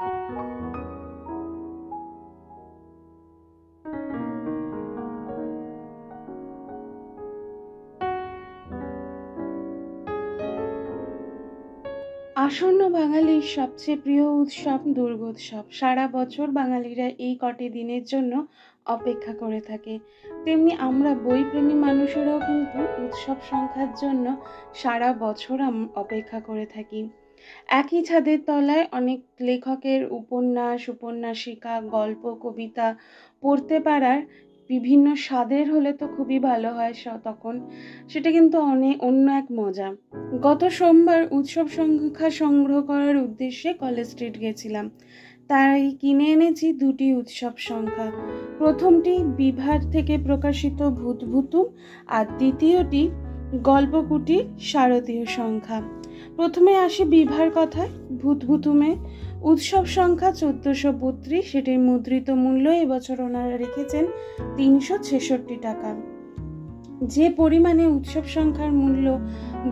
আসন্ন বাঙালির সবচেয়ে প্রিয় উৎসব দুর্গোৎসব। সারা বছর বাঙালিরা এই কটি দিনের জন্য অপেক্ষা করে থাকে। তেমনি আমরা বইপ্রেমী মানুষেরাও কিন্তু উৎসব সংখ্যার জন্য সারা বছর অপেক্ষা করে থাকি। একই ছাদের তলায় অনেক লেখকের উপন্যাস, উপন্যাসিকা, গল্প, কবিতা পড়তে পারার বিভিন্ন স্বাদের হলে তো খুবই ভালো হয়। তখন সেটা কিন্তু অন্য এক মজা। গত সোমবার উৎসব সংখ্যা সংগ্রহ করার উদ্দেশ্যে কলেজ স্ট্রিট গেছিলাম। তাই কিনে এনেছি দুটি উৎসব সংখ্যা। প্রথমটি বিভার থেকে প্রকাশিত ভূতভুতুম, আর দ্বিতীয়টি গল্পকুটির শারদীয় সংখ্যা। প্রথমে আসি বিভার কথায়। ভূতভুতুমে উৎসব সংখ্যা 1432, সেটির মুদ্রিত মূল্য এবছর ওনারা রেখেছেন 366 টাকা। যে পরিমাণে উৎসব সংখ্যার মূল্য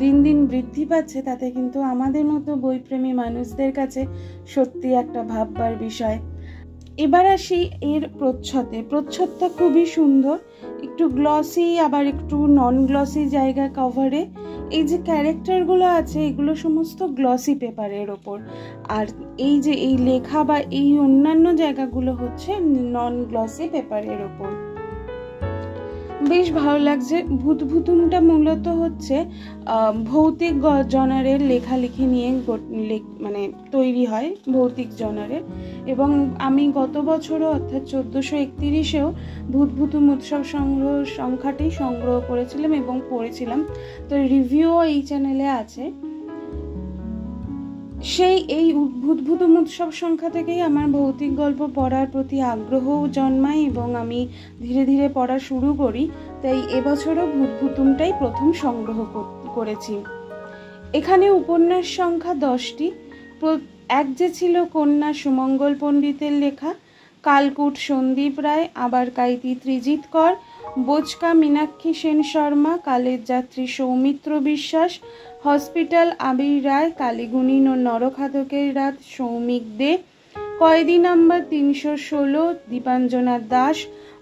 দিন দিন বৃদ্ধি পাচ্ছে, তাতে কিন্তু আমাদের মতো বইপ্রেমী মানুষদের কাছে সত্যি একটা ভাববার বিষয়। এবার আসি এর প্রচ্ছদে। প্রচ্ছদটা খুবই সুন্দর, একটু গ্লসি আবার একটু নন গ্লসি জায়গা কভারে। এই যে ক্যারেক্টারগুলো আছে, এগুলো সমস্ত গ্লসি পেপারের ওপর, আর এই যে এই লেখা বা এই অন্যান্য জায়গাগুলো হচ্ছে নন গ্লসি পেপারের ওপর। বেশ ভালো লাগছে। ভূতভুতুমটা মূলত হচ্ছে ভৌতিক জনারের লেখালেখি নিয়ে মানে তৈরি হয়, ভৌতিক জনারের। এবং আমি গত বছরও অর্থাৎ 1431-এও ভূতভুতুম উৎসব সংখ্যাটি সংগ্রহ করেছিলাম এবং পড়েছিলাম। তো রিভিউও এই চ্যানেলে আছে। এই ভূতভুতুম উৎসব সংখ্যা থেকেই আমার ভৌতিক গল্প পড়ার প্রতি আগ্রহও জন্মায় এবং আমি ধীরে ধীরে পড়া শুরু করি। তাই এবছরও ভূতভুতুমটাই প্রথম সংগ্রহ করেছি। এখানে উপন্যাস সংখ্যা 10টি। এক যে ছিল কন্যা সুমঙ্গল পণ্ডিতের লেখা, কালকুট সন্দীপ রায়, আবার কাইতি ত্রিজিৎ কর, বোচকা মীনাক্ষী সেন শর্মা, কালের যাত্রী সৌমিত্র বিশ্বাস, হসপিটাল আবির রায়, কালীগুণিন ও নরখাদকের রাত সৌমিক দে, কয়েদি নাম্বার 316 দীপাঞ্জনা দাস,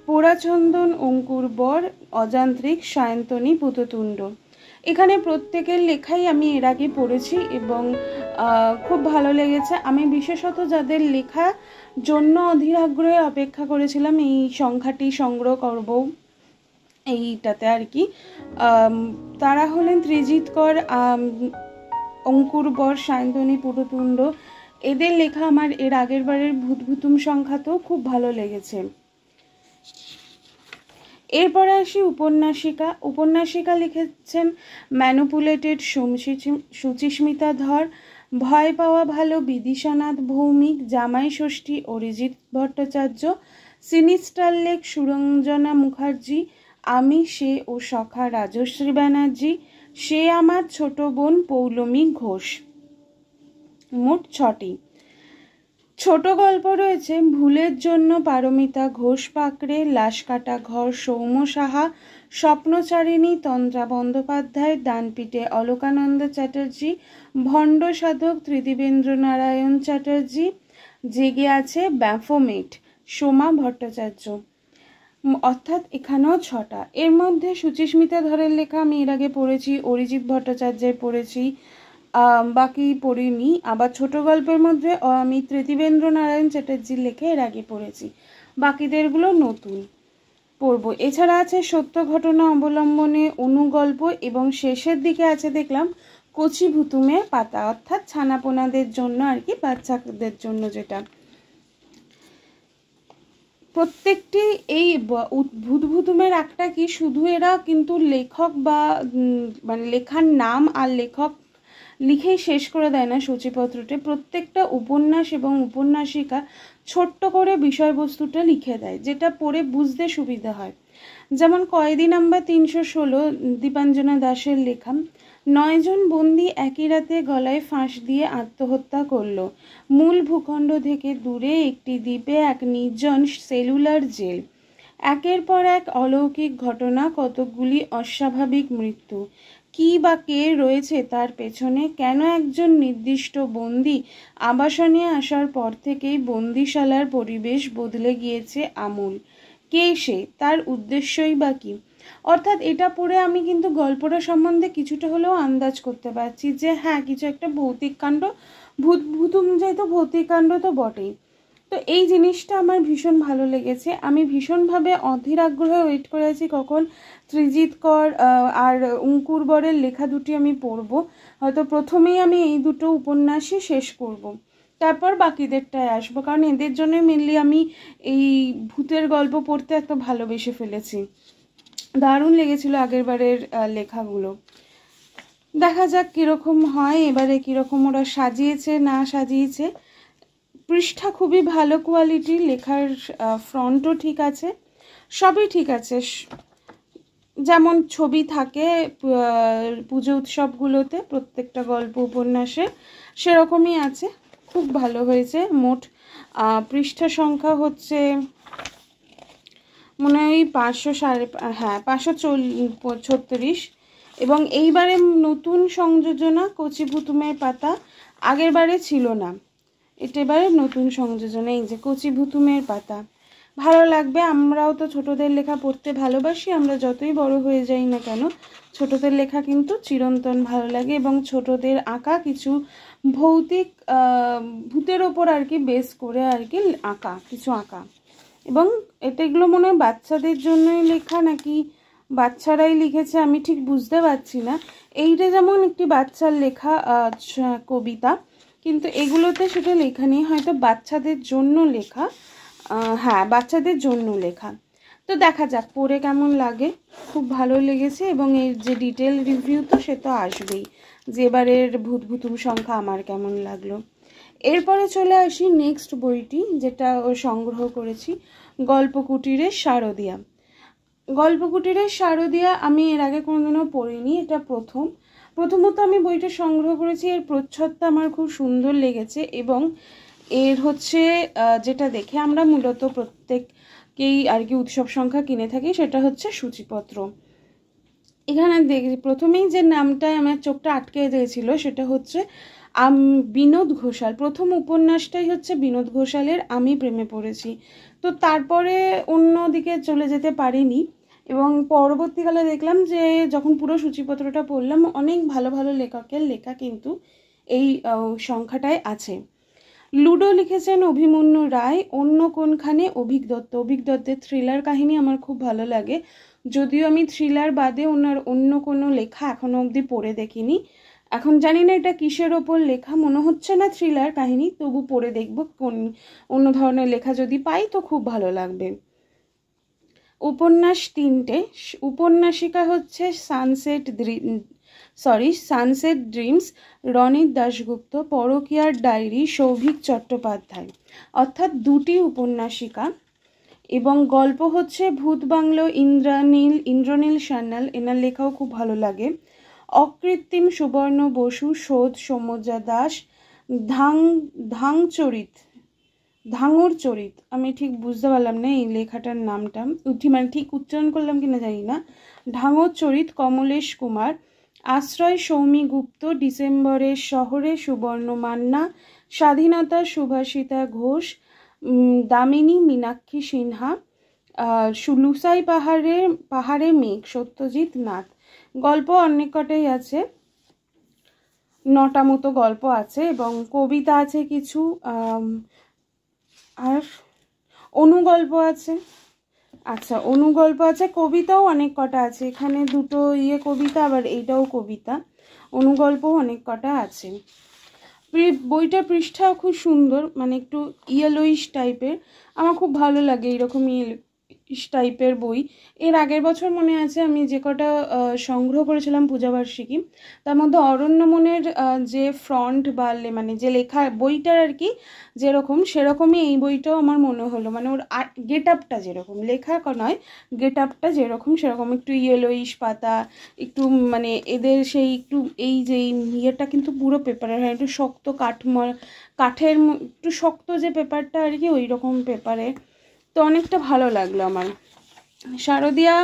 পোড়াচন্দন অঙ্কুর বর, অযান্ত্রিক সায়ন্তনী পুততুণ্ড। এখানে প্রত্যেকের লেখাই আমি এর আগে পড়েছি এবং খুব ভালো লেগেছে। আমি বিশেষত যাদের লেখা জন্য অধীর আগ্রহে অপেক্ষা করেছিলাম এই সংখ্যাটি সংগ্রহ করব এইটাতে আর কি, তারা হলেন ত্রিজিৎ কর, অঙ্কুর বর, সায়ন্তনী পুততুণ্ড। এদের লেখা আমার এর আগের বারের ভূতভুতুম সংখ্যাতেও খুব ভালো লেগেছে। এরপরে আসি উপন্যাসিকা। উপন্যাসিকা লিখেছেন ম্যানুপুলেটেড সুচিস্মিতা ধর, ভয় পাওয়া ভালো বিদিশানাথ ভৌমিক, জামাই ষষ্ঠী অরিজিৎ ভট্টাচার্য, সিনিস্টার লেক সুরঞ্জনা মুখার্জি, আমি সে ও সখা রাজশ্রী ব্যানার্জি, সে আমার ছোট বোন পৌলমী ঘোষ। মোট 6টি। ছোট গল্প রয়েছে ভুলের জন্য পারমিতা ঘোষ পাকড়ে, লাশ কাটা ঘর সৌম্য সাহা, স্বপ্নচারিণী তন্দ্রা বন্দ্যোপাধ্যায়, ডানপিটে অলোকানন্দ চ্যাটার্জি, ভণ্ড সাধক ত্রিদিবেন্দ্র নারায়ণ চ্যাটার্জি, জেগে আছে ব্যাফোমেট সোমা ভট্টাচার্য। অর্থাৎ এখানেও 6টা। এর মধ্যে সুচিস্মিতা ধরের লেখা আমি এর আগে পড়েছি, অরিজিৎ ভট্টাচার্যের পড়েছি, বাকি পড়িনি। আবার ছোট গল্পের মধ্যে আমি ত্রিদিবেন্দ্র নারায়ণ চ্যাটার্জির লেখা এর আগে পড়েছি, বাকিদেরগুলো নতুন পড়ব। এছাড়া আছে সত্য ঘটনা অবলম্বনে অনুগল্প এবং শেষের দিকে আছে দেখলাম কচি ভুতুমের পাতা, অর্থাৎ ছানাপোনাদের জন্য আর কি, বাচ্চাদের জন্য যেটা। প্রত্যেকটি এই ভূতভুতুমের একটা কি, শুধু এরা কিন্তু লেখক বা মানে লেখার নাম আর লেখক লিখেই শেষ করে দেয় না সূচিপত্রটি। প্রত্যেকটা উপন্যাস এবং উপন্যাসিকা ছোট্ট করে বিষয়বস্তুটা লিখে দেয়, যেটা পড়ে বুঝতে সুবিধা হয়। যেমন কয়েদি নাম্বার 316 দীপাঞ্জনা দাসের লেখা। 9 জন বন্দি একই রাতে গলায় ফাঁস দিয়ে আত্মহত্যা করল। মূল ভূখণ্ড থেকে দূরে একটি দ্বীপে এক নির্জন সেলুলার জেল। একের পর এক অলৌকিক ঘটনা, কতকগুলি অস্বাভাবিক মৃত্যু। কী বা কে রয়েছে তার পেছনে, কেন একজন নির্দিষ্ট বন্দি আবাসনে আসার পর থেকেই বন্দিশালার পরিবেশ বদলে গিয়েছে আমূল, কে সে, তার উদ্দেশ্যই বা কী। অর্থাৎ এটা পড়ে আমি কিন্তু গল্পটা সম্বন্ধে কিছুটা হলেও আন্দাজ করতে পারছি যে হ্যাঁ কিছু একটা ভৌতিক কাণ্ড, ভূতুম তো ভৌতিক কাণ্ড তো বটেই। তো এই জিনিসটা আমার ভীষণ ভালো লেগেছে। আমি ভীষণভাবে অধীর আগ্রহে ওয়েট করে আছি কখন ত্রিজিৎ কর আর অঙ্কুর বরের লেখা দুটি আমি পড়ব। হয়তো প্রথমেই আমি এই দুটো উপন্যাসই শেষ করব, তারপর বাকিদেরটায় আসবো, কারণ এদের জন্যই মেনলি আমি এই ভূতের গল্প পড়তে এত ভালোবেসে ফেলেছি। দারুণ লেগেছিল আগেরবারের লেখাগুলো। দেখা যাক কীরকম হয় এবারে, কীরকম ওরা সাজিয়েছে না সাজিয়েছে। পৃষ্ঠা খুবই ভালো কোয়ালিটির, লেখার ফ্রন্টও ঠিক আছে, সবই ঠিক আছে। যেমন ছবি থাকে পুজো উৎসবগুলোতে প্রত্যেকটা গল্প উপন্যাসে, সেরকমই আছে, খুব ভালো হয়েছে। মোট পৃষ্ঠা সংখ্যা হচ্ছে মনে হয় 536, এবং এইবারে নতুন সংযোজনা কচি ভুতুমের পাতা, আগের বারে ছিল না, এটা এবারে নতুন সংযোজনা, এই যে কচি ভুতুমের পাতা। ভালো লাগবে, আমরাও তো ছোটদের লেখা পড়তে ভালোবাসি, আমরা যতই বড় হয়ে যাই না কেন ছোটদের লেখা কিন্তু চিরন্তন ভালো লাগে। এবং ছোটদের আঁকা কিছু ভৌতিক ভূতের ওপর আর কি বেস করে আর কি আঁকা কিছু আঁকা, এবং এগুলো মনে হয় বাচ্চাদের জন্যই লেখা নাকি বাচ্চারাই লিখেছে আমি ঠিক বুঝতে পারছি না। এইটা যেমন একটি বাচ্চার লেখা কবিতা, কিন্তু এগুলোতে সেটা লেখা নেই, হয়তো বাচ্চাদের জন্য লেখা। হ্যাঁ, বাচ্চাদের জন্য লেখা। তো দেখা যাক পড়ে কেমন লাগে। খুব ভালো লেগেছে, এবং এর যে ডিটেল রিভিউ তো সে তো আসবেই, যে এবারের ভূতুম সংখ্যা আমার কেমন লাগলো। এরপরে চলে আসি নেক্সট বইটি, যেটা ও সংগ্রহ করেছি, গল্পকুটিরের শারদিয়া। গল্পকুটিরের শারদিয়া আমি এর আগে কোনোদিনও পড়িনি, এটা প্রথমত আমি বইটা সংগ্রহ করেছি, এর প্রচ্ছদটা আমার খুব সুন্দর লেগেছে, এবং এর হচ্ছে যেটা দেখে আমরা মূলত প্রত্যেককেই আর কি উৎসব সংখ্যা কিনে থাকি, সেটা হচ্ছে সূচিপত্র। এখানে প্রথমেই যে নামটায় আমার চোখটা আটকে গিয়েছিল সেটা হচ্ছে বিনোদ ঘোষাল। প্রথম উপন্যাসটাই হচ্ছে বিনোদ ঘোষালের আমি প্রেমে পড়েছি। তো তারপরে অন্য দিকে চলে যেতে পারিনি, এবং পরবর্তীকালে দেখলাম যে যখন পুরো সূচিপত্রটা পড়লাম অনেক ভালো ভালো লেখকের লেখা কিন্তু এই সংখ্যাটায় আছে। লুডো লিখেছেন অভিমন্যু রায়, অন্য কোনখানে অভিক দত্ত। অভিক দত্তের থ্রিলার কাহিনী আমার খুব ভালো লাগে, যদিও আমি থ্রিলার বাদে ওনার অন্য কোনো লেখা এখনো অবধি পড়ে দেখিনি। এখন জানি না এটা কিসের ওপর লেখা, মনে হচ্ছে না থ্রিলার কাহিনী, তবু পড়ে দেখব, কোন অন্য ধরনের লেখা যদি পাই তো খুব ভালো লাগবে। উপন্যাস 3টে, উপন্যাসিকা হচ্ছে সানসেট ড্রিমস রনিত দাশগুপ্ত, পরকীয়ার ডায়েরি সৌভিক চট্টোপাধ্যায়, অর্থাৎ দুটি উপন্যাসিকা। এবং গল্প হচ্ছে ভূত বাংলো ইন্দ্রনীল সান্যাল, এনার লেখাও খুব ভালো লাগে। অকৃত্রিম সুবর্ণ বসু, শোধ সৌম্যজা দাস, ধাঙর চরিত, আমি ঠিক বুঝতে পারলাম না এই লেখাটার নামটা, মানে ঠিক উচ্চারণ করলাম কিনা জানি না। ধাঙর চরিত কমলেশ কুমার, আশ্রয় সৌমি গুপ্ত, ডিসেম্বরের শহরে সুবর্ণ মান্না, স্বাধীনতা সুভাষিতা ঘোষ, দামিনী মীনাক্ষী সিনহা, লুসাই পাহাড়ে মেঘ সত্যজিৎ নাথ। গল্প অনেক কটাই আছে, 9টা মতো গল্প আছে, এবং কবিতা আছে কিছু, আর অনুগল্প আছে। আচ্ছা, অনুগল্প আছে, কবিতাও অনেক কটা আছে, এখানে দুটো কবিতা, আবার এইটাও কবিতা। অনুগল্পও অনেক কটা আছে। বইটা পৃষ্ঠাও খুব সুন্দর, মানে একটু ইয়েলোইশ টাইপের, আমার খুব ভালো লাগে এইরকম টাইপের বই। এর আগের বছর মনে আছে আমি যে কটা সংগ্রহ করেছিলাম পূজাবার্ষিকী, তার মধ্যে অরণ্যমনের যে ফ্রন্ট বা মানে যে লেখা বইটার আর কি যেরকম, সেরকমই এই বইটাও আমার মনে হলো, মানে ওর গেট আপটা যেরকম, লেখা নয় গেট আপটা যেরকম সেরকম, একটু ইয়েলোইশ পাতা, একটু মানে এদের সেই একটু এই যে ইয়েটা কিন্তু পুরো পেপারের হয়, একটু শক্ত কাঠের একটু শক্ত যে পেপারটা আর কি, ওই রকম পেপারে। তো অনেকটা ভালো লাগলো আমার। শারদিয়া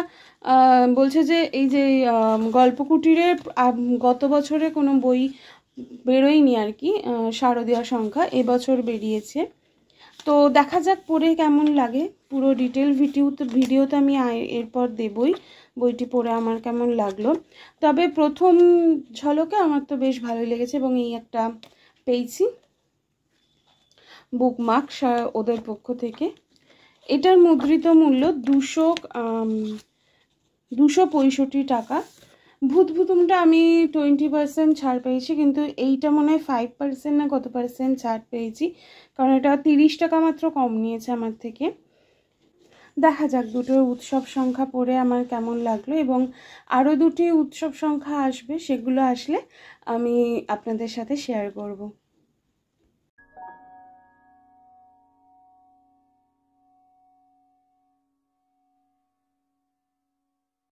বলছে যে এই যে গল্পকুটিরে গত বছরে কোনো বই বেরোয়নি আর কি, শারদীয়া সংখ্যা এবছর বেরিয়েছে। তো দেখা যাক পড়ে কেমন লাগে। পুরো ডিটেল ভিডিও তো আমি এরপর দেবই বইটি পড়ে আমার কেমন লাগলো। তবে প্রথম ঝলকে আমার তো বেশ ভালোই লেগেছে, এবং এই একটা পেয়েছি বুকমার্ক ওদের পক্ষ থেকে। এটার মুদ্রিত মূল্য 265 টাকা। ভূতভূতুমটা আমি 20% ছাড় পেয়েছি, কিন্তু এইটা মনে হয় 5% না কত পার্সেন্ট ছাড় পেয়েছি, কারণ এটা 30 টাকা মাত্র কম নিয়েছে আমার থেকে। দেখা যাক দুটো উৎসব সংখ্যা পড়ে আমার কেমন লাগলো, এবং আরও দুটি উৎসব সংখ্যা আসবে, সেগুলো আসলে আমি আপনাদের সাথে শেয়ার করব।